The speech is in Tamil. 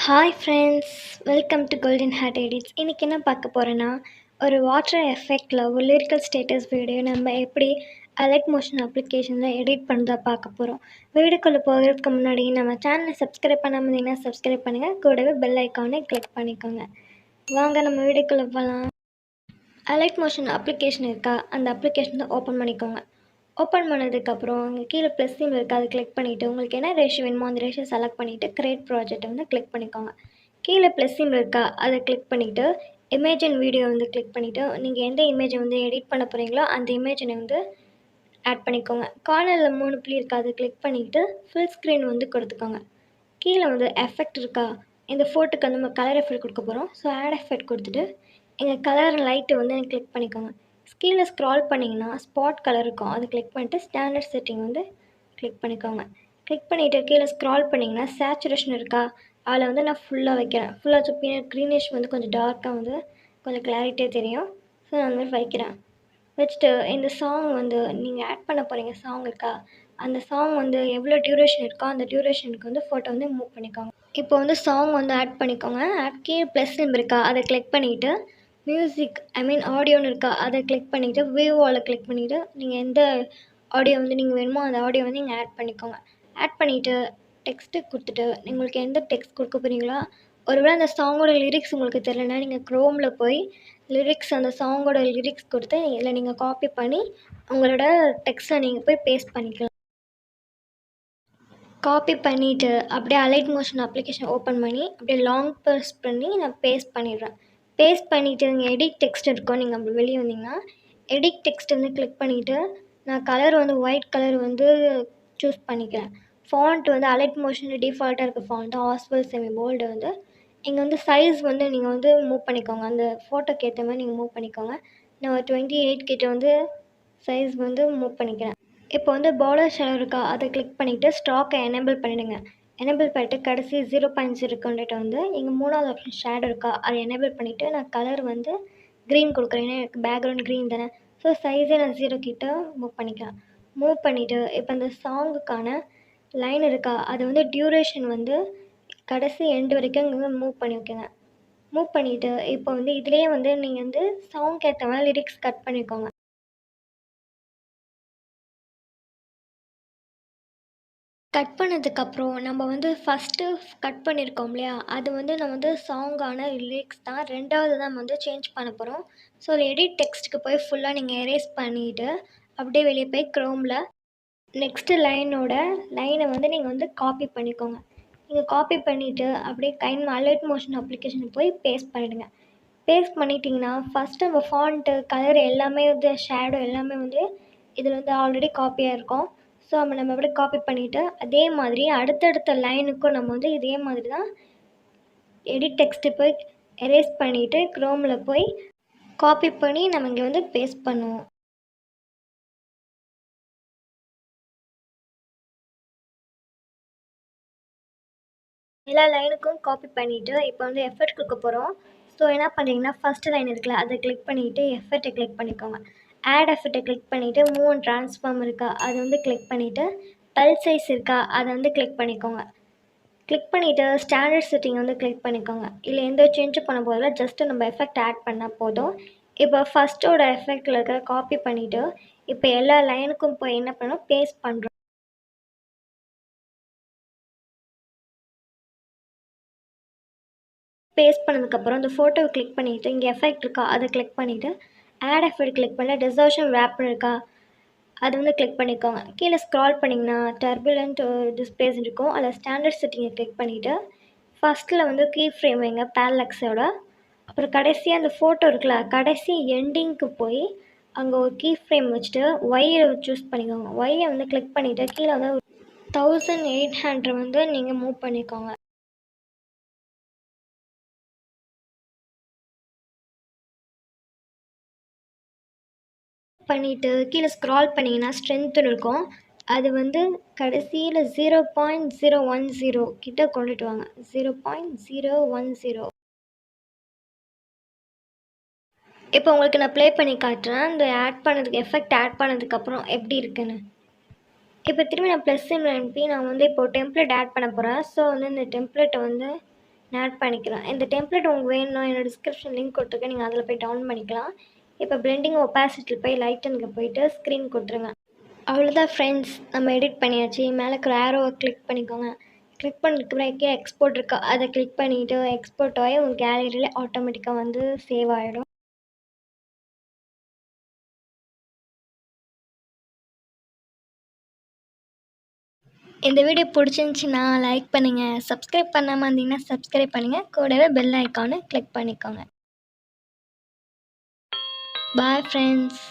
Hi friends, welcome to Goldenheart Editzz. இன்றைக்கி என்ன பார்க்க போகிறேன்னா, ஒரு வாட்டர் எஃபெக்டில் ஒரு lyrical ஸ்டேட்டஸ் வீடியோ நம்ம எப்படி alightmotion அப்ளிகேஷனில் எடிட் பண்ணுறதா பார்க்க போகிறோம். வீடியோக்குள்ளே போகிறதுக்கு முன்னாடி நம்ம சேனலை சப்ஸ்கிரைப் பண்ணாமல் இருந்தீங்கன்னா சப்ஸ்கிரைப் பண்ணுங்கள், கூடவே பெல் ஐக்கானை கிளிக் பண்ணிக்கோங்க. வாங்க நம்ம வீடியோக்குள்ளே போகலாம். alightmotion அப்ளிகேஷன் இருக்கா, அந்த அப்ளிகேஷனை ஓப்பன் பண்ணிக்கோங்க. ஓப்பன் பண்ணதுக்கப்புறம் அங்கே கீழே ப்ளஸ் சிம்பிள் இருக்குது, அதை கிளிக் பண்ணிவிட்டு உங்களுக்கு என்ன ரேஷியோ வேணுமோ அந்த ரேஷியோ செலக்ட் பண்ணிவிட்டு கிரியேட் ப்ராஜெக்ட்டை வந்து கிளிக் பண்ணிக்கோங்க. கீழே ப்ளஸ் சிம்பிள் இருக்கா, அதை கிளிக் பண்ணிவிட்டு இமேஜ் அண்ட் வீடியோ வந்து கிளிக் பண்ணிவிட்டு நீங்கள் எந்த இமேஜை வந்து எடிட் பண்ண போகிறீங்களோ அந்த இமேஜை வந்து ஆட் பண்ணிக்கோங்க. கார்னரில் 3 புள்ளி இருக்கா, அதை கிளிக் பண்ணிவிட்டு ஃபுல் ஸ்க்ரீன் வந்து கொடுத்துக்கோங்க. கீழே வந்து எஃபெக்ட் இருக்கா, இந்த ஃபோட்டோக்கு வந்து நம்ம கலர் எஃபெக்ட் கொடுக்க போகிறோம். ஸோ ஆட் எஃபெக்ட் கொடுத்துட்டு எங்கள் கலர் லைட்டு வந்து கிளிக் பண்ணிக்கோங்க. கீழே ஸ்க்ரால் பண்ணிங்கன்னா ஸ்பாட் கலர் இருக்கும், அதை கிளிக் பண்ணிவிட்டு ஸ்டாண்டர்ட் செட்டிங் வந்து கிளிக் பண்ணிக்கோங்க. கிளிக் பண்ணிவிட்டு கீழே ஸ்க்ரால் பண்ணிங்கன்னா சேச்சுரேஷன் இருக்கா, அதில் வந்து நான் ஃபுல்லாக வைக்கிறேன். ஃபுல்லாக பின்னாடி க்ரீனிஷ் வந்து கொஞ்சம் டார்க்காக வந்து கொஞ்சம் கிளாரிட்டியாக தெரியும். ஸோ நான் அந்த மாதிரி வைக்கிறேன். வச்சுட்டு இந்த சாங் வந்து நீங்கள் ஆட் பண்ண போகிறீங்க சாங் இருக்கா, அந்த சாங் வந்து எவ்வளோ டியூரேஷன் இருக்கோ அந்த டியூரேஷனுக்கு வந்து ஃபோட்டோ வந்து மூவ் பண்ணிக்கோங்க. இப்போ வந்து சாங் வந்து ஆட் பண்ணிக்கோங்க. கீழே ப்ளஸ் சிம்பிள் இருக்கா, அதை கிளிக் பண்ணிவிட்டு மியூசிக் ஆடியோன்னு இருக்கா, அதை கிளிக் பண்ணிவிட்டு வியூ ஆலில் கிளிக் பண்ணிவிட்டு நீங்கள் எந்த ஆடியோ வந்து நீங்கள் வேணுமோ அந்த ஆடியோ வந்து நீங்கள் ஆட் பண்ணிக்கோங்க. ஆட் பண்ணிவிட்டு டெக்ஸ்ட்டு கொடுத்துட்டு உங்களுக்கு எந்த டெக்ஸ்ட் கொடுக்க போகிறீங்களோ, ஒருவேளை அந்த சாங்கோட லிரிக்ஸ் உங்களுக்கு தெரியலனா நீங்கள் க்ரோமில் போய் லிரிக்ஸ் அந்த சாங்கோட லிரிக்ஸ் கொடுத்து இல்லை நீங்கள் காப்பி பண்ணி உங்களோட டெக்ஸ்ட்டை நீங்கள் போய் பேஸ்ட் பண்ணிக்கலாம். காப்பி பண்ணிவிட்டு அப்படியே alightmotion அப்ளிகேஷன் ஓப்பன் பண்ணி அப்படியே லாங் ப்ரெஸ் பண்ணி நான் பேஸ்ட் பண்ணிடுறேன். பேஸ்ட் பண்ணிவிட்டு இங்கே எடிட் டெக்ஸ்ட் இருக்கும், நீங்கள் அப்படி வெளியே வந்தீங்கன்னா எடிட் டெக்ஸ்ட் வந்து கிளிக் பண்ணிவிட்டு நான் கலர் வந்து ஒயிட் கலர் வந்து சூஸ் பண்ணிக்கிறேன். ஃபாண்ட் வந்து alightmotion டிஃபால்ட்டாக இருக்க ஃபாண்ட் ஆஸ்வெல் செமி போல்டு வந்து இங்கே வந்து சைஸ் வந்து நீங்கள் வந்து மூவ் பண்ணிக்கோங்க. அந்த ஃபோட்டோக்கு ஏற்ற மாதிரி நீங்கள் மூவ் பண்ணிக்கோங்க. நான் ஒரு 28 கிட்ட வந்து சைஸ் வந்து மூவ் பண்ணிக்கிறேன். இப்போ வந்து பார்டர் ஷேடோ இருக்கா, அதை கிளிக் பண்ணிவிட்டு ஸ்டாக்கை எனேபிள் பண்ணிவிடுங்க. எனேபிள் பண்ணிவிட்டு கடைசி 0.0 கண்டிட்டு வந்து இங்கே 3வது ஆப்ஷன் ஷேடோ இருக்கா, அதை எனேபிள் பண்ணிவிட்டு நான் கலர் வந்து க்ரீன் கொடுக்குறேன். ஏன்னா எனக்கு பேக்ரவுண்ட் க்ரீன் தானே. ஸோ சைஸே நான் 0 கிட்ட மூவ் பண்ணிக்கிறேன். மூவ் பண்ணிவிட்டு இப்போ இந்த சாங்குக்கான லைன் இருக்கா, அது வந்து டியூரேஷன் வந்து கடைசி எண்டு வரைக்கும் இங்கே மூவ் பண்ணி வைக்கங்க. மூவ் பண்ணிவிட்டு இப்போ வந்து இதுலேயே வந்து நீங்கள் வந்து சாங்க்கு ஏற்ற மாதிரி லிரிக்ஸ் கட் பண்ணிக்கோங்க. கட் பண்ணதுக்கப்புறம் நம்ம வந்து ஃபஸ்ட்டு கட் பண்ணியிருக்கோம் இல்லையா, அது வந்து நம்ம வந்து சாங்கான லிரிக்ஸ் தான். 2வது தான் நம்ம வந்து சேஞ்ச் பண்ண போகிறோம். ஸோ எடிட் டெக்ஸ்ட்டுக்கு போய் ஃபுல்லாக நீங்கள் எரேஸ் பண்ணிவிட்டு அப்படியே வெளியே போய் க்ரோமில் நெக்ஸ்ட்டு லைனை வந்து நீங்கள் வந்து காப்பி பண்ணிக்கோங்க. நீங்கள் காப்பி பண்ணிவிட்டு அப்படியே alightmotion அப்ளிகேஷனுக்கு போய் பேஸ்ட் பண்ணிவிடுங்க. பேஸ்ட் பண்ணிட்டீங்கன்னா ஃபஸ்ட்டு நம்ம ஃபாண்ட்டு கலர் எல்லாமே வந்து ஷேடோ எல்லாமே வந்து இதில் வந்து ஆல்ரெடி காப்பியாக இருக்கும். ஸோ நம்ம அப்படியே காப்பி பண்ணிவிட்டு அதே மாதிரி அடுத்தடுத்த லைனுக்கும் நம்ம வந்து இதே மாதிரி தான் எடிட் டெக்ஸ்ட்டு போய் எரேஸ் பண்ணிவிட்டு க்ரோமில் போய் காப்பி பண்ணி நம்ம இங்கே வந்து பேஸ்ட் பண்ணுவோம். எல்லா லைனுக்கும் காப்பி பண்ணிவிட்டு இப்போ வந்து எஃபெக்ட் கொடுக்க போகிறோம். ஸோ என்ன பண்ணுறீங்கன்னா ஃபஸ்ட்டு லைன் இருக்குல்ல, அதை கிளிக் பண்ணிவிட்டு எஃபெக்ட்டை கிளிக் பண்ணிக்கோங்க. ஆட் எஃபெக்ட்டை கிளிக் பண்ணிவிட்டு மூவ் அண்ட் ட்ரான்ஸ்ஃபார்ம் இருக்கா, அதை வந்து கிளிக் பண்ணிவிட்டு பல் சைஸ் இருக்கா, அதை வந்து கிளிக் பண்ணிக்கோங்க. கிளிக் பண்ணிவிட்டு ஸ்டாண்டர்ட் செட்டிங் வந்து கிளிக் பண்ணிக்கோங்க. இல்லை எந்த சேஞ்சும் பண்ண போதில்லை, ஜஸ்ட்டு நம்ம எஃபெக்ட் ஆட் பண்ணால் போதும். இப்போ ஃபஸ்ட்டோட எஃபெக்டில் இருக்கிற காப்பி பண்ணிவிட்டு இப்போ எல்லா லைனுக்கும் போய் என்ன பண்ணணும், பேஸ்ட் பண்ணுறோம். பேஸ்ட் பண்ணதுக்கப்புறம் இந்த ஃபோட்டோவை கிளிக் பண்ணிவிட்டு இங்கே எஃபெக்ட் இருக்கா, அதை கிளிக் பண்ணிவிட்டு ஆட் எஃபெக்ட் கிளிக் பண்ணி டிஸ்டார்ஷன் ரேப்பர் இருக்கா, அது வந்து கிளிக் பண்ணிக்கோங்க. கீழே ஸ்க்ரால் பண்ணிங்கன்னா டர்புலண்ட் டிஸ்பிளேஸ் இருக்கும், அதில் ஸ்டாண்டர்ட் செட்டிங்கை கிளிக் பண்ணிவிட்டு ஃபஸ்ட்டில் வந்து கீ ஃப்ரேம் வைங்க பேரலக்ஸோட. அப்புறம் கடைசியாக அந்த ஃபோட்டோ இருக்குல்ல, கடைசி எண்டிங்க்கு போய் அங்கே ஒரு கீ ஃப்ரேம் வச்சுட்டு ஒய்யை சூஸ் பண்ணிக்கோங்க. ஒய்யை வந்து கிளிக் பண்ணிவிட்டு கீழே வந்து 1800 வந்து நீங்கள் மூவ் பண்ணிக்கோங்க. பண்ணிவிட்டு கீழே ஸ்க்ரால் பண்ணிங்கன்னா ஸ்ட்ரென்த்துன்னு இருக்கும், அது வந்து கடைசியில் 0.010 கிட்ட கொண்டுட்டு வாங்க. 0.010. இப்போ உங்களுக்கு நான் ப்ளே பண்ணி காட்டுறேன், இந்த எஃபெக்ட் ஆட் பண்ணதுக்கப்புறம் எப்படி இருக்குன்னு. இப்போ திரும்பி நான் ப்ளஸ் சிம்பிள் அனுப்பி நான் வந்து இப்போது டெம்ப்ளேட் ஆட் பண்ண போகிறேன். ஸோ வந்து இந்த டெம்ப்ளேட்டை வந்து ஆட் பண்ணிக்கலாம். இந்த டெம்ப்ளேட் உங்களுக்கு வேணும்னா என்னோட டிஸ்கிரிப்ஷன் லிங்க் கொடுத்துருக்கேன். நீங்கள் அதில் போய் டவுன் பண்ணிக்கலாம். இப்போ பிளெண்டிங் ஒப்பாசிட்டியில் போய் லைட்டனுக்கு போயிட்டு ஸ்க்ரீன் கொடுத்துருங்க. அவ்வளோதான் ஃப்ரெண்ட்ஸ், நம்ம எடிட் பண்ணியாச்சு. மேலே இருக்கிற ஆரோவை கிளிக் பண்ணிக்கோங்க. கிளிக் பண்ணதுக்கப்புறம் கீழே எக்ஸ்போர்ட் இருக்கா, அதை கிளிக் பண்ணிவிட்டு எக்ஸ்போர்ட் ஆகி உங்கள் கேலரியில் ஆட்டோமேட்டிக்காக வந்து சேவ் ஆகிடும். இந்த வீடியோ பிடிச்சிருந்துச்சின்னா லைக் பண்ணுங்கள். சப்ஸ்கிரைப் பண்ணாமல் இருந்தீங்கன்னா சப்ஸ்கிரைப் பண்ணுங்கள். கூடவே பெல் ஐக்கானை கிளிக் பண்ணிக்கோங்க. Bye friends.